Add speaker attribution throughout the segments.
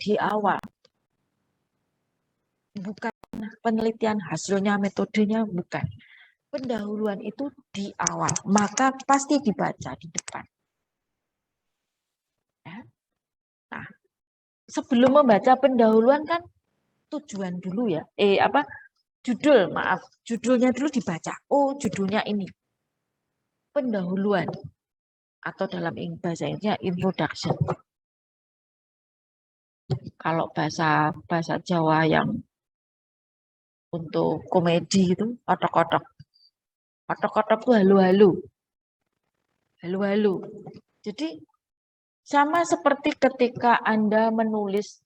Speaker 1: di awal. Bukan penelitian hasilnya, metodenya, bukan. Pendahuluan itu di awal, maka pasti dibaca di depan. Ya. Nah, sebelum membaca pendahuluan kan tujuan dulu ya. Judulnya dulu dibaca. Oh, judulnya ini. Pendahuluan atau dalam bahasa Inggrisnya introduction. Kalau bahasa Jawa yang untuk komedi itu otok-otok. Otok-otok tuh halu-halu. Halu-halu. Jadi sama seperti ketika Anda menulis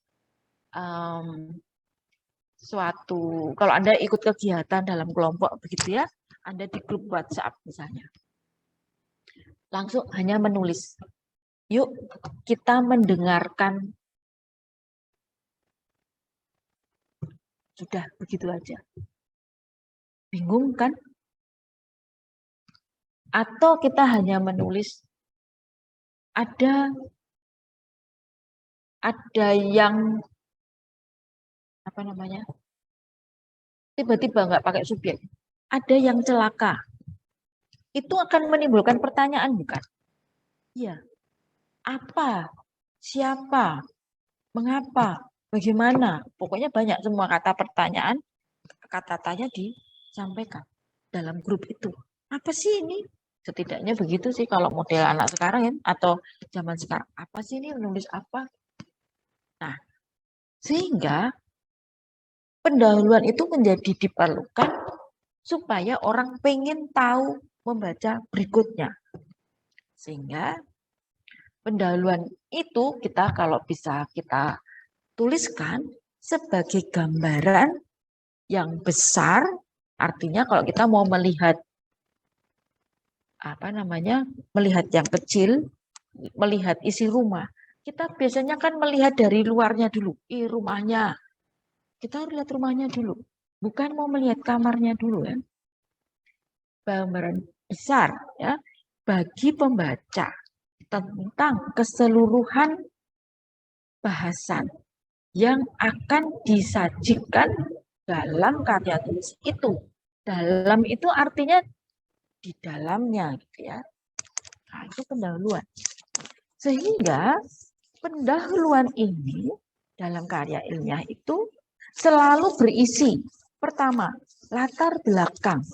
Speaker 1: suatu, kalau Anda ikut kegiatan dalam kelompok begitu ya, Anda di grup WhatsApp misalnya. Langsung hanya menulis. Yuk kita mendengarkan. Sudah begitu aja. Bingung kan? Atau kita hanya menulis ada yang apa namanya? Tiba-tiba nggak pakai subjek. Ada yang celaka. Itu akan menimbulkan pertanyaan bukan? Iya. Apa? Siapa? Mengapa? Bagaimana? Pokoknya banyak semua kata pertanyaan, kata tanya disampaikan dalam grup itu. Apa sih ini? Setidaknya begitu sih kalau model anak sekarang ya, atau zaman sekarang. Apa sih ini menulis apa? Nah, sehingga pendahuluan itu menjadi diperlukan supaya orang pengen tahu membaca berikutnya. Sehingga pendahuluan itu kita kalau bisa kita tuliskan sebagai gambaran yang besar, artinya kalau kita mau melihat melihat yang kecil, melihat isi rumah, kita biasanya kan melihat dari luarnya dulu, rumahnya. Kita harus lihat rumahnya dulu, bukan mau melihat kamarnya dulu ya. Gambaran besar ya bagi pembaca tentang keseluruhan bahasan yang akan disajikan dalam karya tulis itu. Dalam itu artinya di dalamnya gitu ya. Nah, itu pendahuluan. Sehingga pendahuluan ini dalam karya ilmiah itu selalu berisi pertama, latar belakang.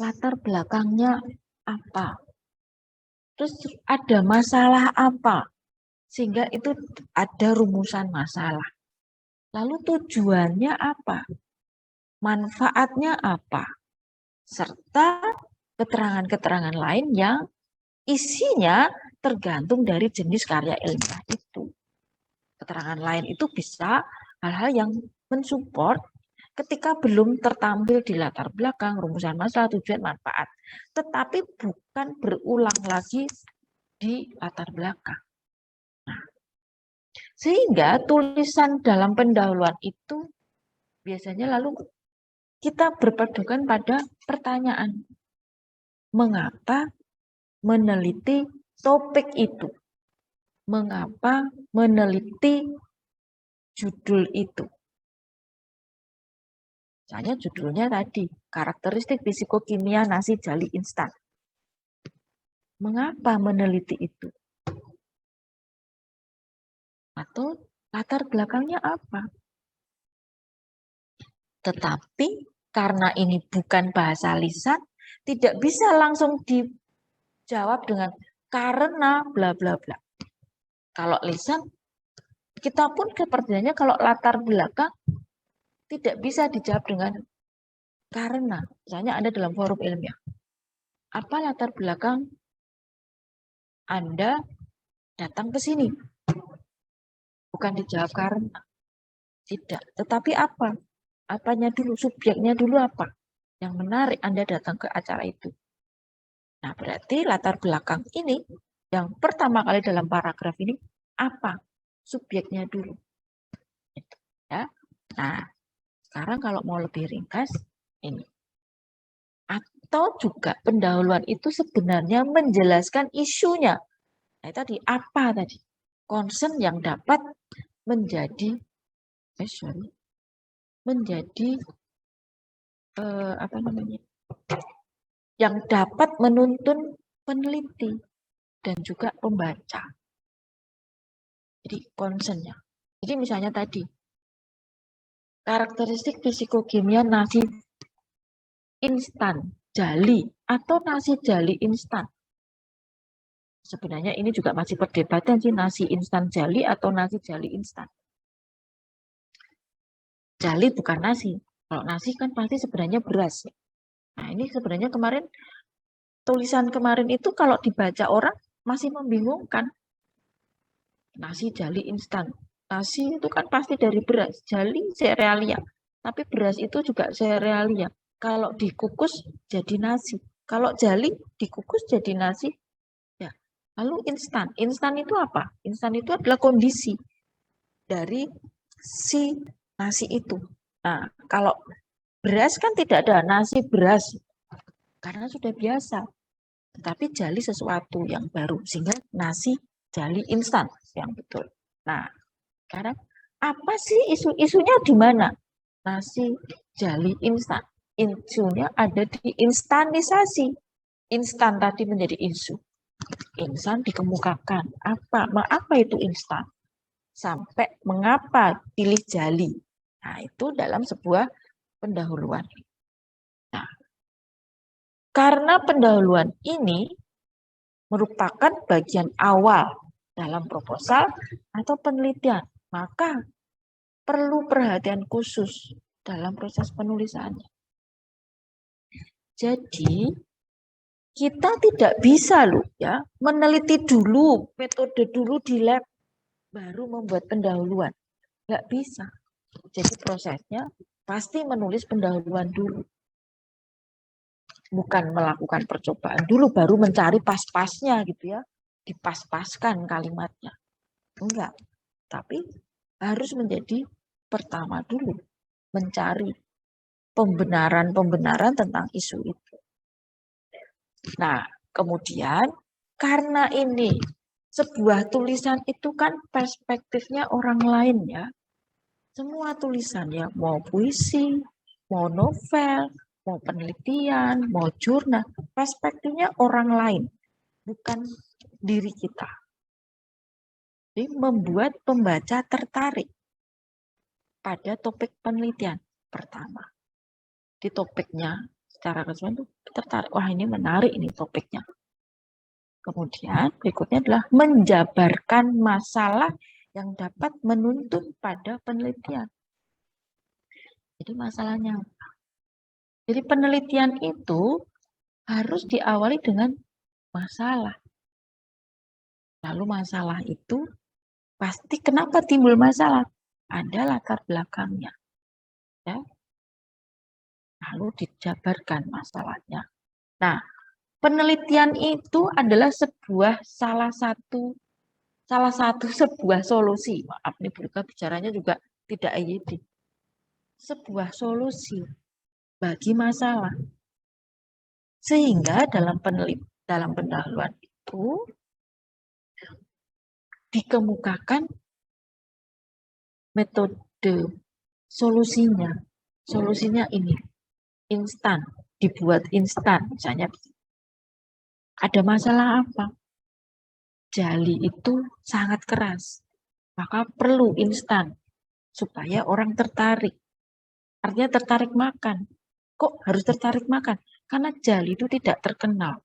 Speaker 1: Latar belakangnya apa? Terus ada masalah apa? Sehingga itu ada rumusan masalah. Lalu tujuannya apa? Manfaatnya apa? Serta keterangan-keterangan lain yang isinya tergantung dari jenis karya ilmiah itu. Keterangan lain itu bisa hal-hal yang mensupport ketika belum tertampil di latar belakang, rumusan masalah, tujuan, manfaat. Tetapi bukan berulang lagi di latar belakang. Nah, sehingga tulisan dalam pendahuluan itu biasanya lalu kita berpedoman pada pertanyaan. Mengapa meneliti topik itu? Mengapa meneliti judul itu? Misalnya judulnya tadi, karakteristik fisikokimia nasi jali instan. Mengapa meneliti itu? Atau latar belakangnya apa? Tetapi karena ini bukan bahasa lisan, tidak bisa langsung dijawab dengan karena bla bla bla. Kalau lisan, kita pun sepertinya kalau latar belakang tidak bisa dijawab dengan karena. Misalnya Anda dalam forum ilmiah. Apa latar belakang Anda datang ke sini? Bukan dijawab karena. Tidak. Tetapi apa? Apanya dulu? Subjeknya dulu apa? Yang menarik Anda datang ke acara itu. Nah, berarti latar belakang ini, yang pertama kali dalam paragraf ini, apa? Subjeknya dulu. Itu, ya. Nah, sekarang kalau mau lebih ringkas, ini. Atau juga pendahuluan itu sebenarnya menjelaskan isunya. Nah, tadi apa tadi? concern yang dapat menjadi menjadi apa namanya? Yang dapat menuntun peneliti dan juga pembaca. Jadi concernnya. Jadi misalnya tadi karakteristik fisikokimia nasi instan jali atau nasi jali instan. Sebenarnya ini juga masih perdebatan sih, nasi instan jali atau nasi jali instan. Jali bukan nasi. Kalau nasi kan pasti sebenarnya beras. Nah ini sebenarnya kemarin, tulisan kemarin itu kalau dibaca orang masih membingungkan. Nasi jali instan. Nasi itu kan pasti dari beras. Jali serealia. Tapi beras itu juga serealia. Kalau dikukus jadi nasi. Kalau jali dikukus jadi nasi. Ya. Lalu instan. Instan itu apa? Instan itu adalah kondisi dari si nasi itu. Nah, kalau beras kan tidak ada nasi beras. Karena sudah biasa. Tetapi jali sesuatu yang baru. Sehingga nasi jali instan yang betul. Nah, sekarang apa sih isu-isunya di mana? Nasi jali instan. Isunya ada di instanisasi. Instan tadi menjadi isu. Instan dikemukakan. Apa itu instan? Sampai mengapa pilih jali? Nah, itu dalam sebuah pendahuluan. Nah, karena pendahuluan ini merupakan bagian awal dalam proposal atau penelitian, maka perlu perhatian khusus dalam proses penulisannya. Jadi, kita tidak bisa loh ya meneliti dulu, metode dulu di lab, baru membuat pendahuluan. Nggak bisa. Jadi prosesnya pasti menulis pendahuluan dulu. Bukan melakukan percobaan dulu, baru mencari pas-pasnya gitu ya. Dipas-paskan kalimatnya. Enggak. Tapi harus menjadi pertama dulu. Mencari pembenaran-pembenaran tentang isu itu. Nah, kemudian karena ini sebuah tulisan itu kan perspektifnya orang lain ya. Semua tulisan ya, mau puisi, mau novel, mau penelitian, mau jurnal, perspektifnya orang lain, bukan diri kita. Jadi membuat pembaca tertarik pada topik penelitian pertama. Di topiknya secara keseluruhan itu tertarik, wah ini menarik ini topiknya. Kemudian berikutnya adalah menjabarkan masalah yang dapat menuntun pada penelitian. Jadi masalahnya, jadi penelitian itu harus diawali dengan masalah. Lalu masalah itu pasti kenapa timbul masalah? Ada latar belakangnya. Ya. Lalu dijabarkan masalahnya. Nah, penelitian itu adalah salah satu sebuah solusi. Maaf, ini bicaranya juga tidak EYD. Sebuah solusi bagi masalah. Sehingga dalam pendahuluan itu dikemukakan metode solusinya. Solusinya ini instan, dibuat instan. Misalnya ada masalah apa? Jali itu sangat keras. Maka perlu instan supaya orang tertarik. Artinya tertarik makan. Kok harus tertarik makan? Karena jali itu tidak terkenal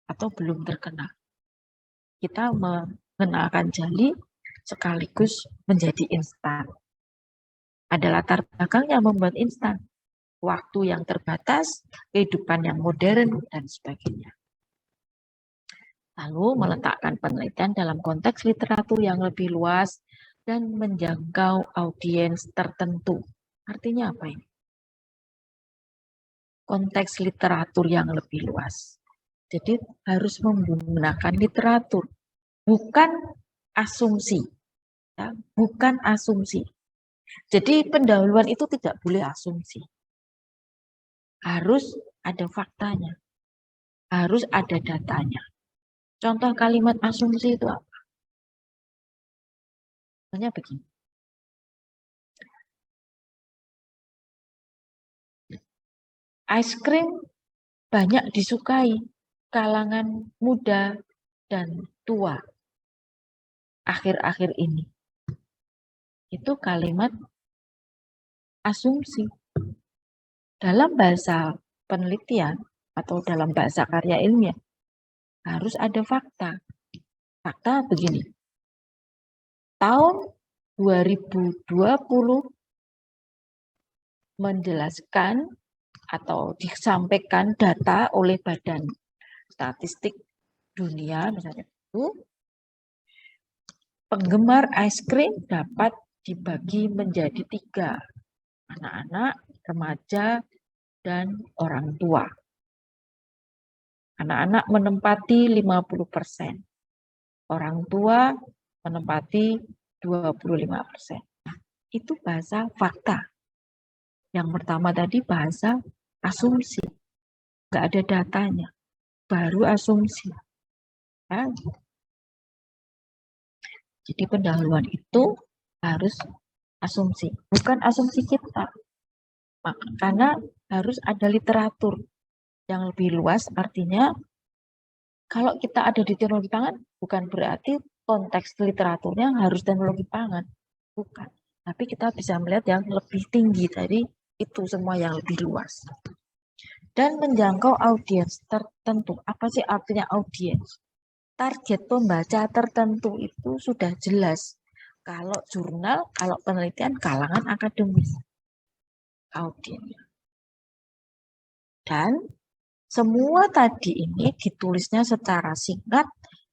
Speaker 1: atau belum terkenal. Kita mengenalkan jali sekaligus menjadi instan. Ada latar belakang yang membuat instan. Waktu yang terbatas, kehidupan yang modern, dan sebagainya. Lalu meletakkan penelitian dalam konteks literatur yang lebih luas dan menjangkau audiens tertentu. Artinya apa ini? Konteks literatur yang lebih luas. Jadi harus menggunakan literatur, bukan asumsi. Ya, bukan asumsi. Jadi pendahuluan itu tidak boleh asumsi. Harus ada faktanya. Harus ada datanya. Contoh kalimat asumsi itu apa? Contohnya begini. Es krim banyak disukai kalangan muda dan tua akhir-akhir ini. Itu kalimat asumsi. Dalam bahasa penelitian atau dalam bahasa karya ilmiah harus ada fakta. Fakta begini. Tahun 2020 menjelaskan atau disampaikan data oleh Badan Statistik Dunia misalnya itu, penggemar es krim dapat dibagi menjadi 3, anak-anak, remaja, dan orang tua. Anak-anak menempati 50%, orang tua menempati 25%. Itu bahasa fakta. Yang pertama tadi bahasa asumsi, nggak ada datanya, baru asumsi. Ya. Jadi pendahuluan itu harus asumsi, bukan asumsi kita. Karena harus ada literatur yang lebih luas, artinya kalau kita ada di teknologi pangan, bukan berarti konteks literaturnya harus teknologi pangan. Bukan. Tapi kita bisa melihat yang lebih tinggi dari itu semua yang lebih luas. Dan menjangkau audiens tertentu. Apa sih artinya audiens? Target pembaca tertentu itu sudah jelas. Kalau jurnal, kalau penelitian, kalangan akademis. Audiens. Dan semua tadi ini ditulisnya secara singkat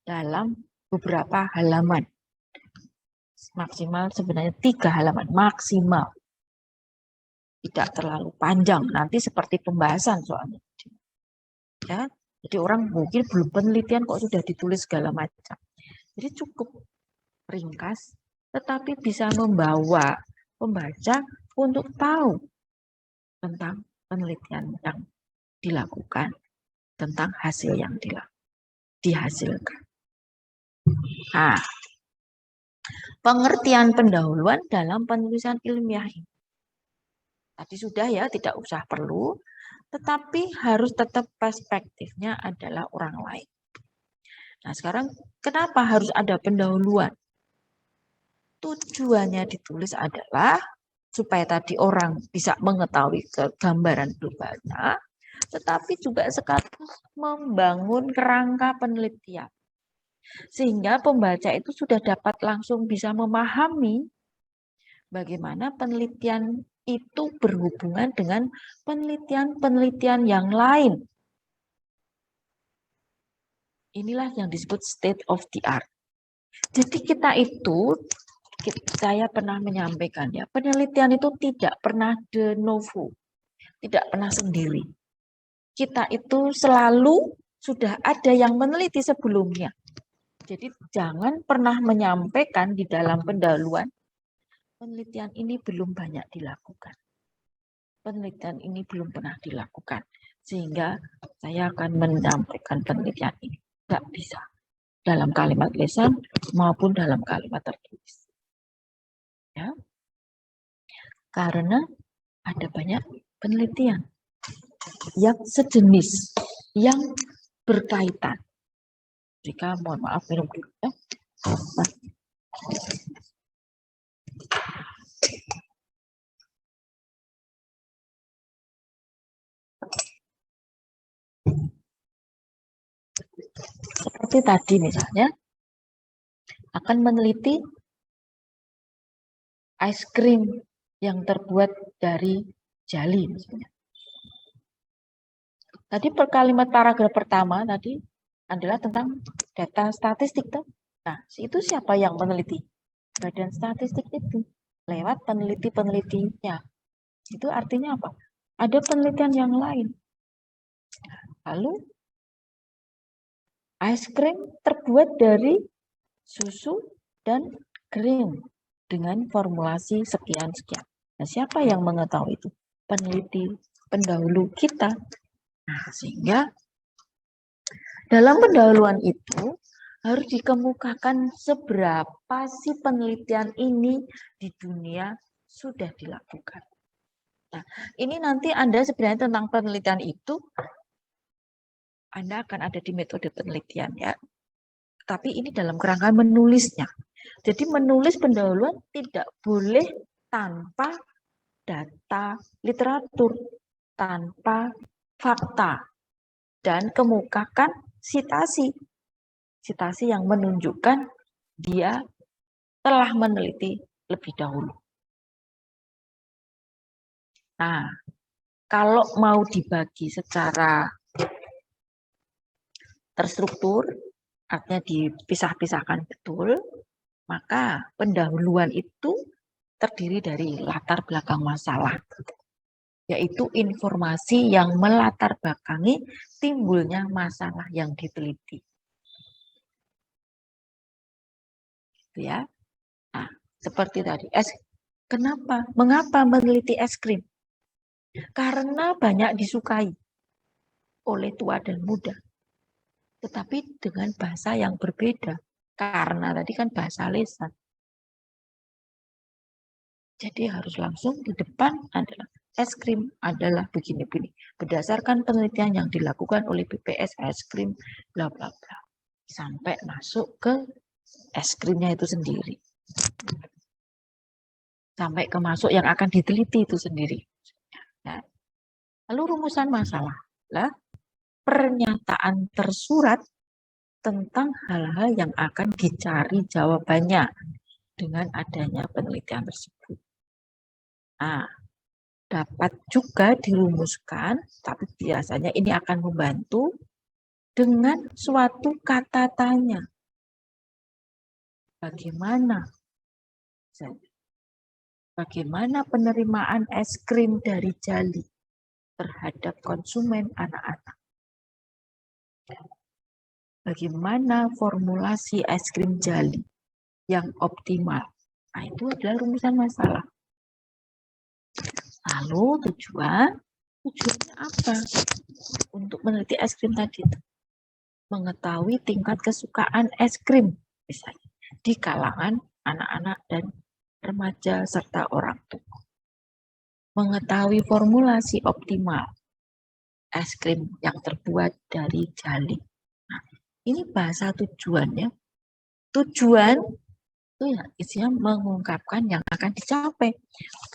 Speaker 1: dalam beberapa halaman. Maksimal sebenarnya 3 halaman, maksimal. Tidak terlalu panjang, nanti seperti pembahasan soalnya. Ya, jadi orang mungkin belum penelitian kok sudah ditulis segala macam. Jadi cukup ringkas, tetapi bisa membawa pembaca untuk tahu tentang penelitian yang dilakukan, tentang hasil yang dihasilkan. Nah, pengertian pendahuluan dalam penulisan ilmiah ini. Tadi sudah ya, tidak usah perlu, tetapi harus tetap perspektifnya adalah orang lain. Nah, sekarang kenapa harus ada pendahuluan? Tujuannya ditulis adalah supaya tadi orang bisa mengetahui gambaran globalnya, tetapi juga sekaligus membangun kerangka penelitian. Sehingga pembaca itu sudah dapat langsung bisa memahami bagaimana penelitian itu berhubungan dengan penelitian-penelitian yang lain. Inilah yang disebut state of the art. Jadi kita itu, saya pernah menyampaikan ya, penelitian itu tidak pernah de novo, tidak pernah sendiri. Kita itu selalu sudah ada yang meneliti sebelumnya. Jadi jangan pernah menyampaikan di dalam pendahuluan, penelitian ini belum banyak dilakukan. Penelitian ini belum pernah dilakukan. Sehingga saya akan menyampaikan penelitian ini. Tidak bisa. Dalam kalimat lisan maupun dalam kalimat tertulis. Ya. Karena ada banyak penelitian yang sejenis, yang berkaitan. Jika mohon maaf minum dulu ya. Seperti tadi misalnya, akan meneliti es krim yang terbuat dari jeli misalnya. Tadi kalimat paragraf pertama tadi adalah tentang data statistik. Nah, itu siapa yang meneliti? Badan statistik itu lewat peneliti-penelitinya. Itu artinya apa? Ada penelitian yang lain. Lalu es krim terbuat dari susu dan krim dengan formulasi sekian-sekian. Nah, siapa yang mengetahui itu? Peneliti pendahulu kita. Nah, sehingga dalam pendahuluan itu harus dikemukakan seberapa sih penelitian ini di dunia sudah dilakukan. Nah, ini nanti Anda sebenarnya tentang penelitian itu, Anda akan ada di metode penelitian ya. Tapi ini dalam kerangka menulisnya. Jadi menulis pendahuluan tidak boleh tanpa data literatur, tanpa fakta, dan kemukakan sitasi. Sitasi yang menunjukkan dia telah meneliti lebih dahulu. Nah, kalau mau dibagi secara terstruktur, artinya dipisah-pisahkan betul, maka pendahuluan itu terdiri dari latar belakang masalah, yaitu informasi yang melatar belakangi timbulnya masalah yang diteliti. Gitu ya. Nah, seperti tadi, mengapa meneliti es krim? Karena banyak disukai oleh tua dan muda. Tetapi dengan bahasa yang berbeda. Karena tadi kan bahasa lisan. Jadi harus langsung di depan adalah es krim adalah begini-begini. Berdasarkan penelitian yang dilakukan oleh BPS es krim bla bla bla. Sampai masuk ke es krimnya itu sendiri. Sampai ke masuk yang akan diteliti itu sendiri. Nah, lalu rumusan masalah. Lah, pernyataan tersurat tentang hal-hal yang akan dicari jawabannya dengan adanya penelitian tersebut. Nah, dapat juga dirumuskan, tapi biasanya ini akan membantu dengan suatu kata tanya. Bagaimana penerimaan es krim dari Jali terhadap konsumen anak-anak? Bagaimana formulasi es krim Jali yang optimal? Nah, itu adalah rumusan masalah. Lalu tujuannya apa untuk meneliti es krim tadi? Mengetahui tingkat kesukaan es krim misalnya di kalangan anak-anak dan remaja serta orang tua. Mengetahui formulasi optimal es krim yang terbuat dari Jali. Nah, ini bahasa tujuannya. Tujuan itu ya isinya mengungkapkan yang akan dicapai.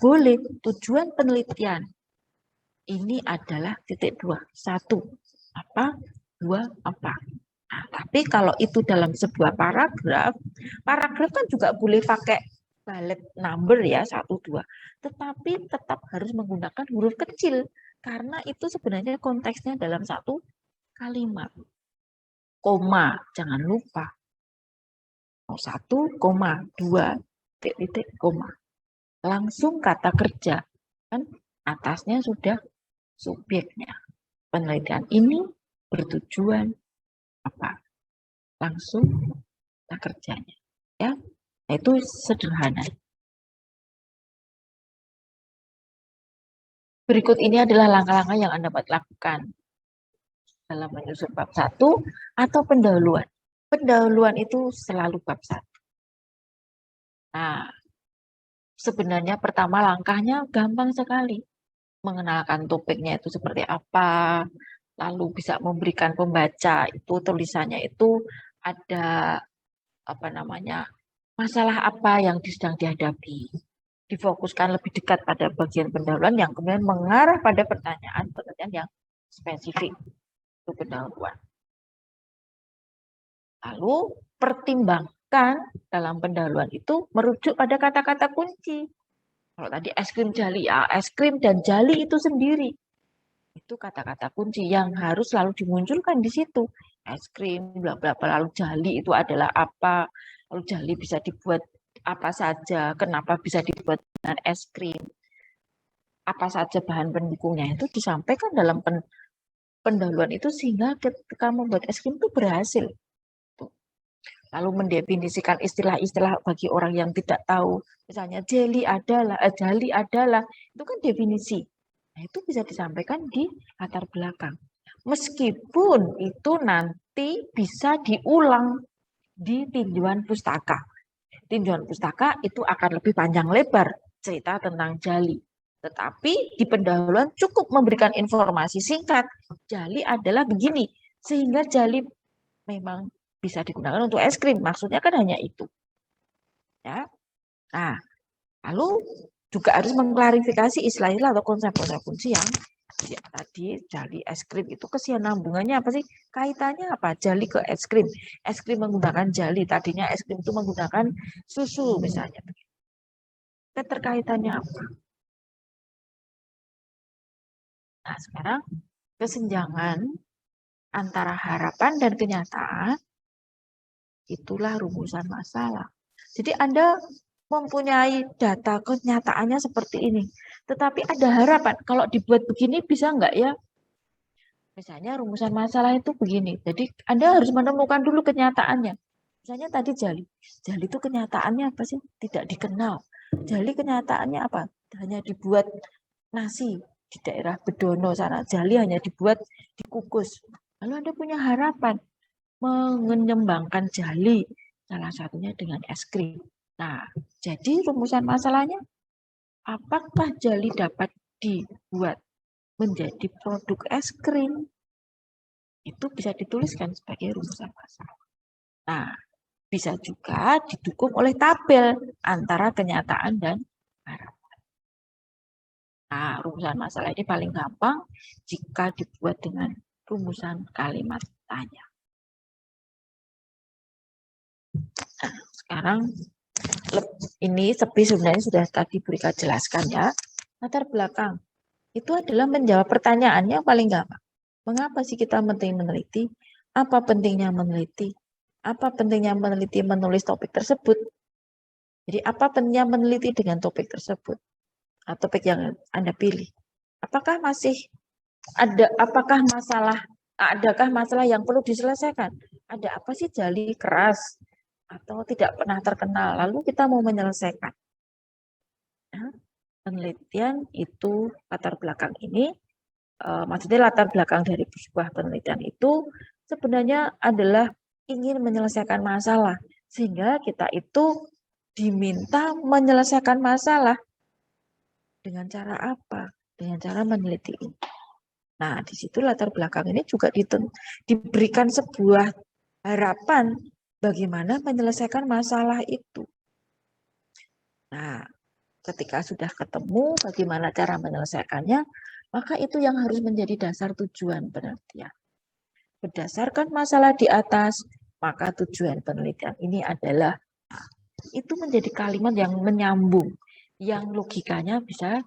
Speaker 1: Boleh tujuan penelitian ini adalah titik 2. 1 apa? 2 apa? Nah, tapi kalau itu dalam sebuah paragraf kan juga boleh pakai bullet number ya 1, 2. Tetapi tetap harus menggunakan huruf kecil karena itu sebenarnya konteksnya dalam satu kalimat. Koma, jangan lupa. 1, 2, titik, koma. Langsung kata kerja. Kan atasnya sudah subjeknya. Penelitian ini bertujuan apa? Langsung kata kerjanya. Ya, itu sederhana. Berikut ini adalah langkah-langkah yang Anda dapat lakukan dalam menyusun bab 1 atau pendahuluan. Pendahuluan itu selalu bab 1. Nah, sebenarnya pertama langkahnya gampang sekali. Mengenalkan topiknya itu seperti apa, lalu bisa memberikan pembaca itu tulisannya itu ada masalah apa yang sedang dihadapi. Difokuskan lebih dekat pada bagian pendahuluan yang kemudian mengarah pada pertanyaan yang spesifik. Itu pendahuluan. Lalu pertimbangkan dalam pendahuluan itu merujuk pada kata-kata kunci. Kalau tadi es krim Jali, ya es krim dan Jali itu sendiri. Itu kata-kata kunci yang harus selalu dimunculkan di situ. Es krim, bla bla bla, lalu Jali itu adalah apa? Lalu Jali bisa dibuat apa saja? Kenapa bisa dibuat dengan es krim? Apa saja bahan pendukungnya itu disampaikan dalam pendahuluan itu sehingga ketika membuat es krim itu berhasil. Lalu mendefinisikan istilah-istilah bagi orang yang tidak tahu. Misalnya jeli adalah, itu kan definisi. Nah, itu bisa disampaikan di latar belakang. Meskipun itu nanti bisa diulang di tinjauan pustaka. Tinjauan pustaka itu akan lebih panjang lebar cerita tentang jali. Tetapi di pendahuluan cukup memberikan informasi singkat. Jali adalah begini, sehingga jali memang bisa digunakan untuk es krim. Maksudnya kan hanya itu. Ya. Nah, lalu juga harus mengklarifikasi istilah-istilah atau konsep-konsep kunci yang ya, tadi jali es krim itu kesinambungannya apa sih? Kaitannya apa? Jali ke es krim. Es krim menggunakan jali. Tadinya es krim itu menggunakan susu misalnya. Keterkaitannya apa? Nah, sekarang kesenjangan antara harapan dan kenyataan itulah rumusan masalah. Jadi Anda mempunyai data kenyataannya seperti ini. Tetapi ada harapan, kalau dibuat begini bisa enggak ya? Misalnya rumusan masalah itu begini. Jadi Anda harus menemukan dulu kenyataannya. Misalnya tadi jali. Jali itu kenyataannya apa sih? Tidak dikenal. Jali kenyataannya apa? Hanya dibuat nasi di daerah Bedono sana. Jali hanya dibuat dikukus. Lalu Anda punya harapan mengembangkan jali. Salah satunya dengan es krim. Nah, jadi rumusan masalahnya, apakah jali dapat dibuat menjadi produk es krim? Itu bisa dituliskan sebagai rumusan masalah. Nah, bisa juga didukung oleh tabel antara kenyataan dan harapan. Nah, rumusan masalah ini paling gampang jika dibuat dengan rumusan kalimat tanya. Nah, sekarang ini sebenarnya sudah tadi Burika jelaskan ya. Latar belakang itu adalah menjawab pertanyaan yang paling gampang. Mengapa sih kita penting meneliti? Apa pentingnya meneliti? Apa pentingnya meneliti menulis topik tersebut? Jadi apa pentingnya meneliti dengan topik tersebut? Atau topik yang Anda pilih? Apakah masih adakah masalah yang perlu diselesaikan? Ada apa sih jali keras atau tidak pernah terkenal? Lalu kita mau menyelesaikan. Nah, penelitian itu latar belakang ini, maksudnya latar belakang dari sebuah penelitian itu sebenarnya adalah ingin menyelesaikan masalah. Sehingga kita itu diminta menyelesaikan masalah dengan cara apa? Dengan cara meneliti ini. Nah, di situ latar belakang ini juga diberikan sebuah harapan bagaimana menyelesaikan masalah itu. Nah, ketika sudah ketemu bagaimana cara menyelesaikannya, maka itu yang harus menjadi dasar tujuan penelitian. Berdasarkan masalah di atas, maka tujuan penelitian ini adalah, itu menjadi kalimat yang menyambung, yang logikanya bisa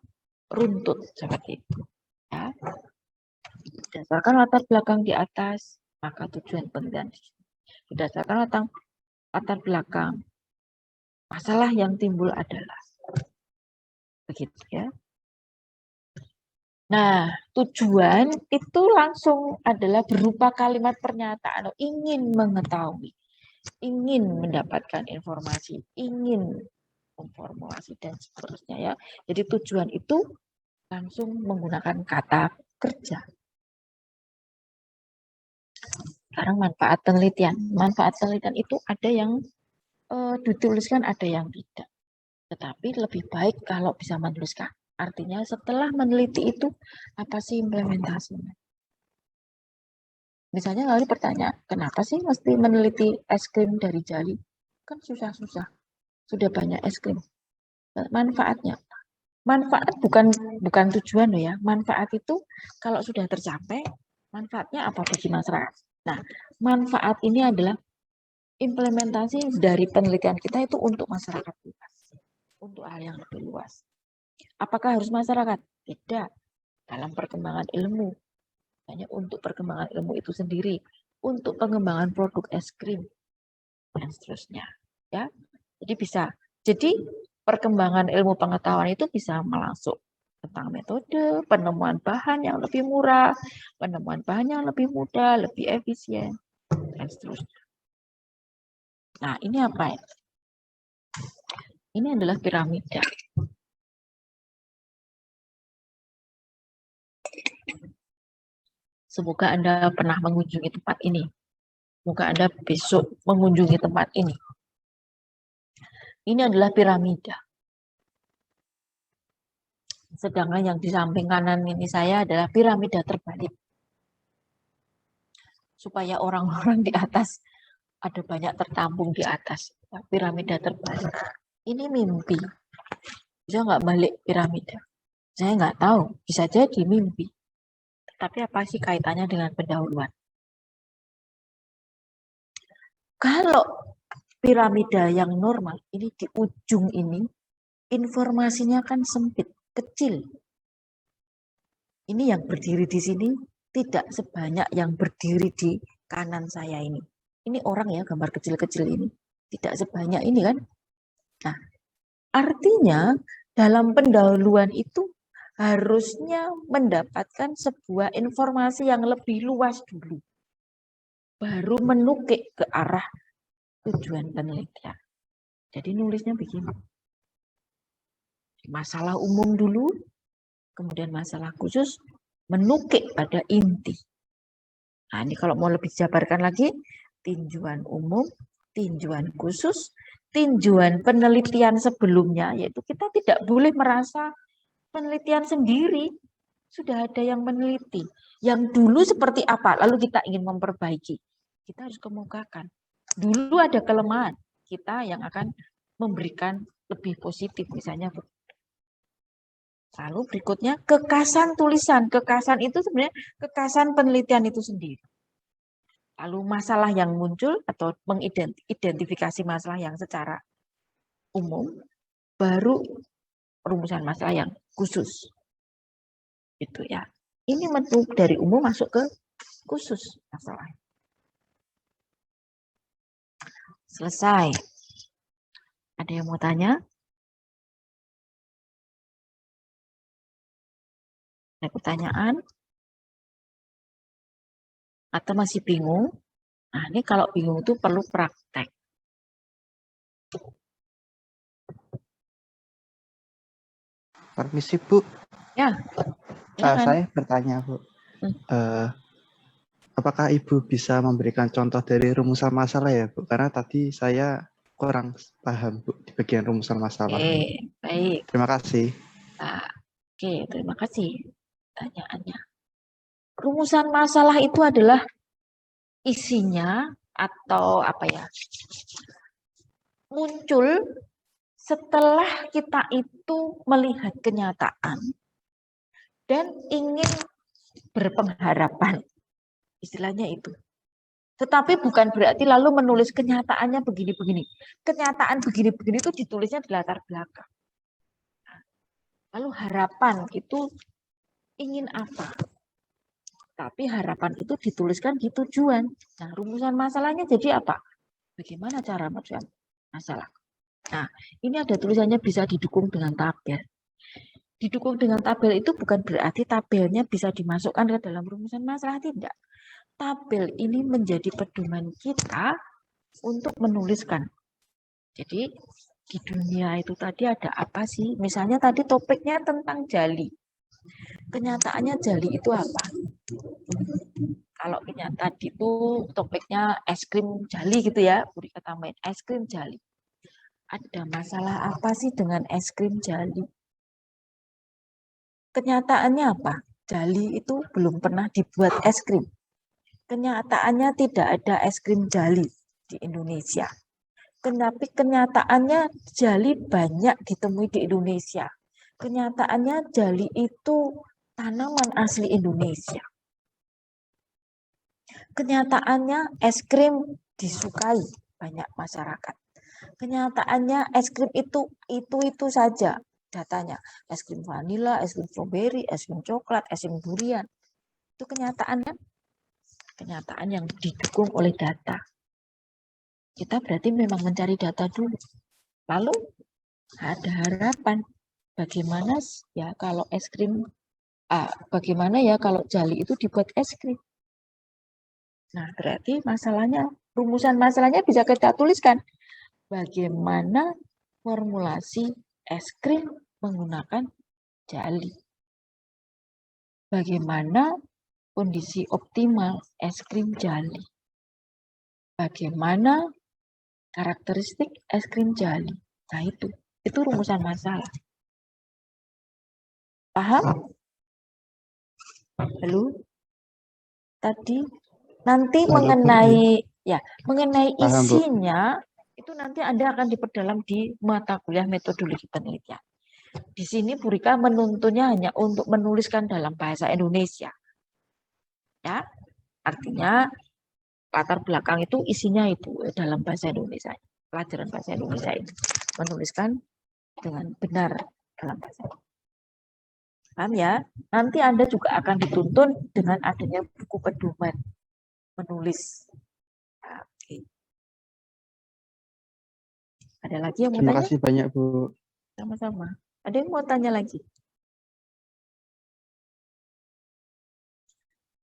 Speaker 1: runtut seperti itu. Ya. Berdasarkan latar belakang di atas, maka tujuan penelitian. Berdasarkan latar belakang, masalah yang timbul adalah begitu ya. Nah, tujuan itu langsung adalah berupa kalimat pernyataan, ingin mengetahui, ingin mendapatkan informasi, ingin memformulasi dan seterusnya ya. Jadi tujuan itu langsung menggunakan kata kerja. Sekarang manfaat penelitian. Manfaat penelitian itu ada yang dituliskan, ada yang tidak. Tetapi lebih baik kalau bisa menuliskan. Artinya setelah meneliti itu, apa sih implementasinya? Misalnya lalu pertanyaan, kenapa sih mesti meneliti es krim dari jali? Kan susah-susah. Sudah banyak es krim. Manfaatnya. Manfaat bukan tujuan loh ya. Manfaat itu kalau sudah tercapai, manfaatnya apa bagi masyarakat? Nah, manfaat ini adalah implementasi dari penelitian kita itu untuk masyarakat luas. Untuk hal yang lebih luas. Apakah harus masyarakat? Tidak. Dalam perkembangan ilmu. Hanya untuk perkembangan ilmu itu sendiri. Untuk pengembangan produk es krim. Dan seterusnya. Ya. Jadi bisa. Jadi perkembangan ilmu pengetahuan itu bisa melangsung tentang metode, penemuan bahan yang lebih murah, penemuan bahan yang lebih mudah, lebih efisien, dan seterusnya. Nah, ini apa ya? Ini adalah piramida. Semoga Anda pernah mengunjungi tempat ini. Semoga Anda besok mengunjungi tempat ini. Ini adalah piramida. Sedangkan yang di samping kanan ini saya adalah piramida terbalik. Supaya orang-orang di atas ada banyak tertampung di atas. Piramida terbalik. Ini mimpi. Bisa nggak balik piramida? Saya nggak tahu. Bisa jadi mimpi. Tapi apa sih kaitannya dengan pendahuluan? Kalau piramida yang normal, ini di ujung ini, informasinya kan sempit, kecil. Ini yang berdiri di sini tidak sebanyak yang berdiri di kanan saya ini. Ini orang ya, gambar kecil-kecil ini. Tidak sebanyak ini kan. Nah, artinya dalam pendahuluan itu harusnya mendapatkan sebuah informasi yang lebih luas dulu. Baru menukik ke arah tujuan penelitian. Jadi nulisnya begini. Masalah umum dulu, kemudian masalah khusus, menukik pada inti. Nah, ini kalau mau lebih dijabarkan lagi, tinjauan umum, tinjauan khusus, tinjauan penelitian sebelumnya, yaitu kita tidak boleh merasa penelitian sendiri. Sudah ada yang meneliti. Yang dulu seperti apa, lalu kita ingin memperbaiki. Kita harus kemukakan. Dulu ada kelemahan, kita yang akan memberikan lebih positif, misalnya. Lalu berikutnya kekasan tulisan. Kekasan itu sebenarnya kekasan penelitian itu sendiri. Lalu masalah yang muncul atau mengidentifikasi masalah yang secara umum, baru rumusan masalah yang khusus. Itu ya. Ini dari umum masuk ke khusus masalah. Selesai. Ada yang mau tanya? Ada pertanyaan? Atau masih bingung? Nah, ini kalau bingung itu perlu praktek.
Speaker 2: Permisi, Bu.
Speaker 1: Ya.
Speaker 2: Saya bertanya, Bu. Apakah Ibu bisa memberikan contoh dari rumusan masalah ya, Bu? Karena tadi saya kurang paham, Bu, di bagian rumusan masalah.
Speaker 1: Oke, baik.
Speaker 2: Terima kasih.
Speaker 1: Nah, oke, terima kasih pertanyaannya. Rumusan masalah itu adalah isinya atau apa ya, muncul setelah kita itu melihat kenyataan dan ingin berpengharapan. Istilahnya itu. Tetapi bukan berarti lalu menulis kenyataannya begini-begini. Kenyataan begini-begini itu ditulisnya di latar belakang. Lalu harapan itu ingin apa? Tapi harapan itu dituliskan di tujuan. Nah, rumusan masalahnya jadi apa? Bagaimana cara merumuskan masalah? Nah, ini ada tulisannya bisa didukung dengan tabel. Didukung dengan tabel itu bukan berarti tabelnya bisa dimasukkan ke dalam rumusan masalah, tidak. Tabel ini menjadi pedoman kita untuk menuliskan. Jadi di dunia itu tadi ada apa sih? Misalnya tadi topiknya tentang jali. Kenyataannya jali itu apa? Kalau tadi itu topiknya es krim jali gitu ya, beri tambahin es krim jali. Ada masalah apa sih dengan es krim jali? Kenyataannya apa? Jali itu belum pernah dibuat es krim. Kenyataannya tidak ada es krim jali di Indonesia. Tapi kenyataannya jali banyak ditemui di Indonesia. Kenyataannya jali itu tanaman asli Indonesia. Kenyataannya es krim disukai banyak masyarakat. Kenyataannya es krim itu saja datanya. Es krim vanila, es krim stroberi, es krim coklat, es krim durian. Itu kenyataannya. Kenyataan yang didukung oleh data. Kita berarti memang mencari data dulu. Lalu ada harapan. Bagaimana ya kalau es krim, bagaimana ya kalau jali itu dibuat es krim? Nah, berarti masalahnya, rumusan masalahnya bisa kita tuliskan. Bagaimana formulasi es krim menggunakan jali? Bagaimana kondisi optimal es krim jali? bagaimana karakteristik es krim jali. Nah itu rumusan masalah. Paham? Lalu tadi nanti
Speaker 2: Halo, Bu.
Speaker 1: mengenai
Speaker 2: Paham, Bu.
Speaker 1: isinya itu nanti Anda akan diperdalam di mata kuliah metodologi penelitian. Di sini Bu Rika menuntunnya hanya untuk menuliskan dalam bahasa Indonesia. Ya, artinya latar belakang itu isinya itu dalam bahasa Indonesia. Pelajaran bahasa Indonesia itu menuliskan dengan benar dalam bahasa Indonesia. Paham ya? Nanti Anda juga akan dituntun dengan adanya buku pedoman menulis. Oke. Ada lagi yang mau
Speaker 2: Terima
Speaker 1: tanya?
Speaker 2: kasih banyak, Bu.
Speaker 1: Sama-sama. Ada yang mau tanya lagi?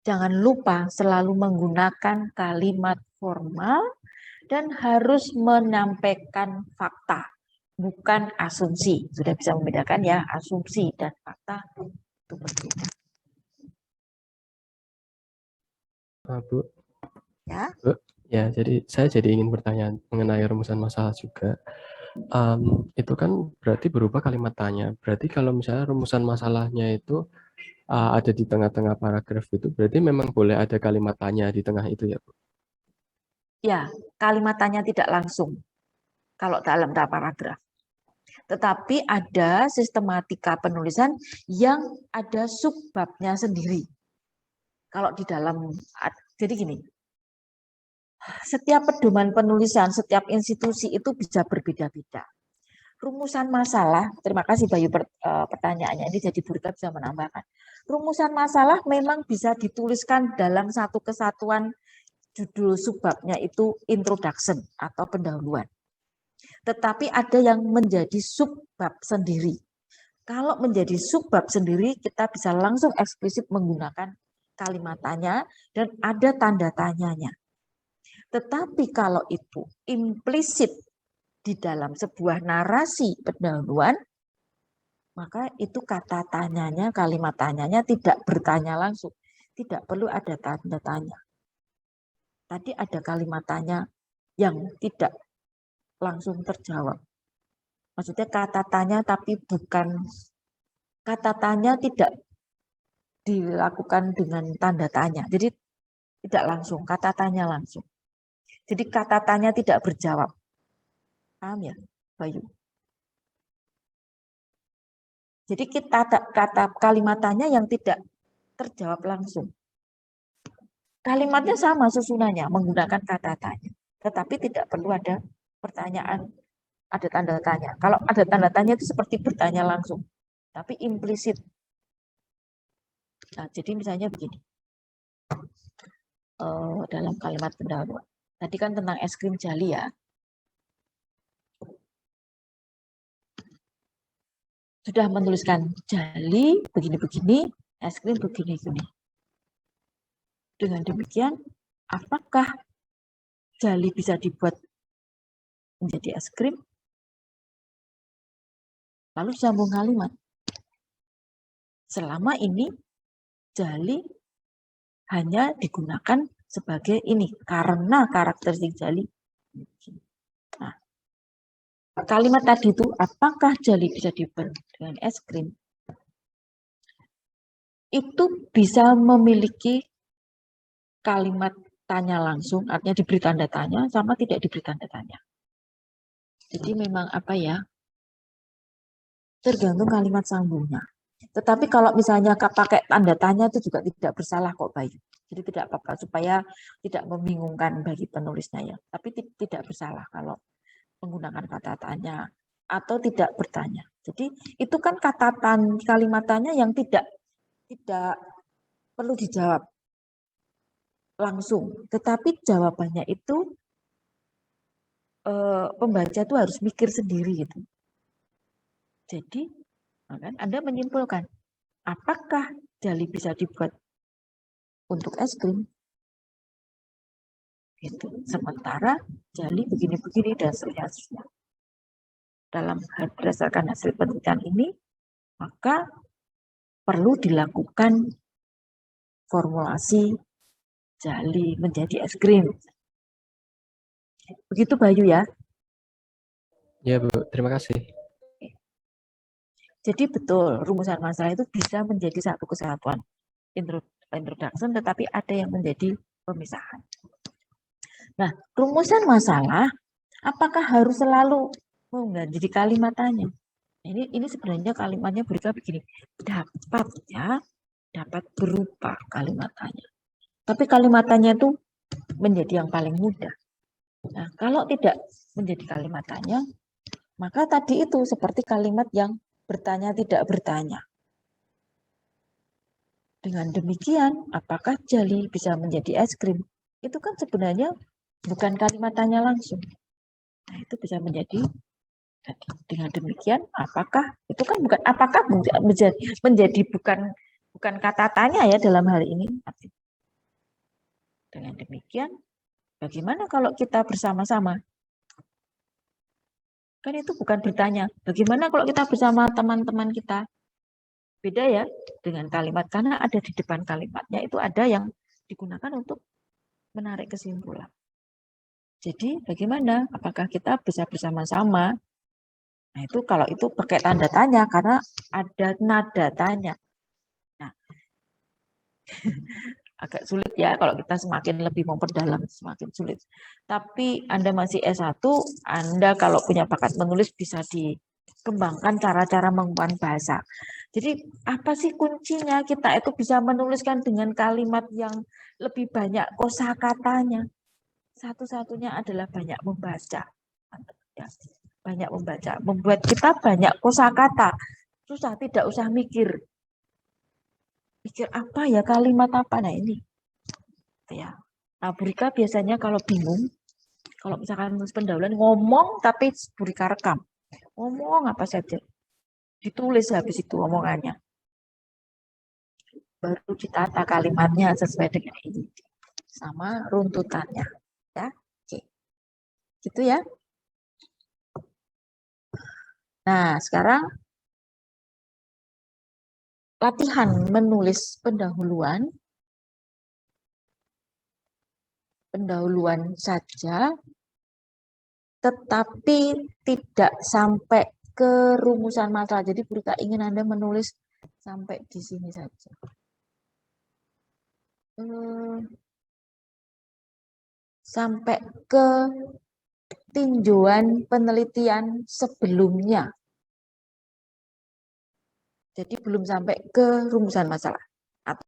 Speaker 1: Jangan lupa selalu menggunakan kalimat formal dan harus menyampaikan fakta, bukan asumsi. Sudah bisa membedakan ya, asumsi dan fakta itu berbeda.
Speaker 3: Bu,
Speaker 1: Ya.
Speaker 3: Bu, ya, jadi saya ingin bertanya mengenai rumusan masalah juga. Itu kan berarti berupa kalimat tanya. Berarti kalau misalnya rumusan masalahnya itu ada di tengah-tengah paragraf itu, berarti memang boleh ada kalimat tanya di tengah itu ya, Bu?
Speaker 1: Ya, kalimat tanya tidak langsung kalau dalam paragraf. Tetapi ada sistematika penulisan yang ada subbabnya sendiri. Kalau di dalam, jadi gini, setiap pedoman penulisan, setiap institusi itu bisa berbeda-beda. Rumusan masalah, terima kasih Bayu pertanyaannya, ini jadi Bu Rika bisa menambahkan. Rumusan masalah memang bisa dituliskan dalam satu kesatuan, judul subbabnya itu introduction atau pendahuluan. Tetapi ada yang menjadi subbab sendiri. Kalau menjadi subbab sendiri, kita bisa langsung eksplisit menggunakan kalimat tanya dan ada tanda tanyanya. Tetapi kalau itu implisit di dalam sebuah narasi pendahuluan, maka itu kata tanyanya, kalimat tanyanya tidak bertanya langsung. Tidak perlu ada tanda tanya. Tadi ada kalimat tanya yang tidak langsung terjawab. Maksudnya kata tanya tapi bukan, kata tanya tidak dilakukan dengan tanda tanya. Jadi tidak langsung, kata tanya langsung. Jadi kata tanya tidak berjawab. Paham ya, Bayu? Jadi kita kata kalimat tanya yang tidak terjawab langsung. Kalimatnya sama susunannya menggunakan kata tanya, tetapi tidak perlu ada pertanyaan, ada tanda tanya. Kalau ada tanda tanya itu seperti bertanya langsung, tapi implisit. Nah, jadi misalnya begini, dalam kalimat pendahuluan. Tadi kan tentang es krim jali ya. Sudah menuliskan jali begini-begini, es krim begini-begini. Dengan demikian, apakah jali bisa dibuat menjadi es krim? Lalu sambung kalimat. Selama ini jali hanya digunakan sebagai ini karena karakteristik jali. Nah, kalimat tadi itu apakah jali bisa dibuat dengan es krim? Itu bisa memiliki kalimat tanya langsung, artinya diberi tanda tanya sama tidak diberi tanda tanya. Jadi memang apa ya? Tergantung kalimat sambungnya. Tetapi kalau misalnya pakai tanda tanya itu juga tidak bersalah kok Bayu. Jadi tidak apa-apa supaya tidak membingungkan bagi penulisnya ya. Tapi tidak bersalah kalau menggunakan kata tanya atau tidak bertanya. Jadi itu kan kalimat tanya yang tidak perlu dijawab langsung. Tetapi jawabannya itu pembaca itu harus mikir sendiri gitu. Jadi Anda menyimpulkan apakah jali bisa dibuat untuk es krim? Gitu. Sementara jali begini-begini dan seterusnya. Berdasarkan hasil penelitian ini, maka perlu dilakukan formulasi jali menjadi es krim. Begitu Bayu ya.
Speaker 3: Ya Bu, terima kasih.
Speaker 1: Jadi betul, rumusan masalah itu bisa menjadi satu kesatuan introduction, tetapi ada yang menjadi pemisahan. Nah, rumusan masalah, apakah harus selalu jadi kalimat tanya? Ini sebenarnya kalimatnya berupa begini, dapat berupa kalimat tanya. Tapi kalimat tanya itu menjadi yang paling mudah. Nah, kalau tidak menjadi kalimat tanya, maka tadi itu seperti kalimat yang bertanya tidak bertanya. Dengan demikian, apakah jeli bisa menjadi es krim? Itu kan sebenarnya bukan kalimat tanya langsung. Nah, itu bisa menjadi dengan demikian, apakah itu kan bukan apakah menjadi bukan kata tanya ya dalam hal ini. Dengan demikian, bagaimana kalau kita bersama-sama? Kan itu bukan bertanya. Bagaimana kalau kita bersama teman-teman kita? Beda ya dengan kalimat, karena ada di depan kalimatnya itu ada yang digunakan untuk menarik kesimpulan. Jadi bagaimana? Apakah kita bisa bersama-sama? Nah itu kalau itu pakai tanda tanya karena ada nada tanya. Nah, agak sulit ya kalau kita semakin lebih memperdalam, semakin sulit. Tapi Anda masih S1, Anda kalau punya bakat menulis bisa dikembangkan cara-cara mengubah bahasa. Jadi apa sih kuncinya kita itu bisa menuliskan dengan kalimat yang lebih banyak kosakatanya? Satu-satunya adalah banyak membaca. Banyak membaca, membuat kita banyak kosakata. Susah, tidak usah mikir. Pikir apa ya, kalimat apa? Nah ini. Ya. Nah, Bu Rika biasanya kalau bingung, kalau misalkan menulis pendahuluan, ngomong tapi Bu Rika rekam. Ngomong apa saja. Ditulis habis itu omongannya. Baru ditata kalimatnya sesuai dengan ini. Sama runtutannya. Ya, oke. Gitu ya. Nah, sekarang latihan menulis pendahuluan saja, tetapi tidak sampai ke rumusan masalah. Jadi Bu Rika ingin Anda menulis sampai di sini saja. Sampai ke tinjauan penelitian sebelumnya. Jadi belum sampai ke rumusan masalah.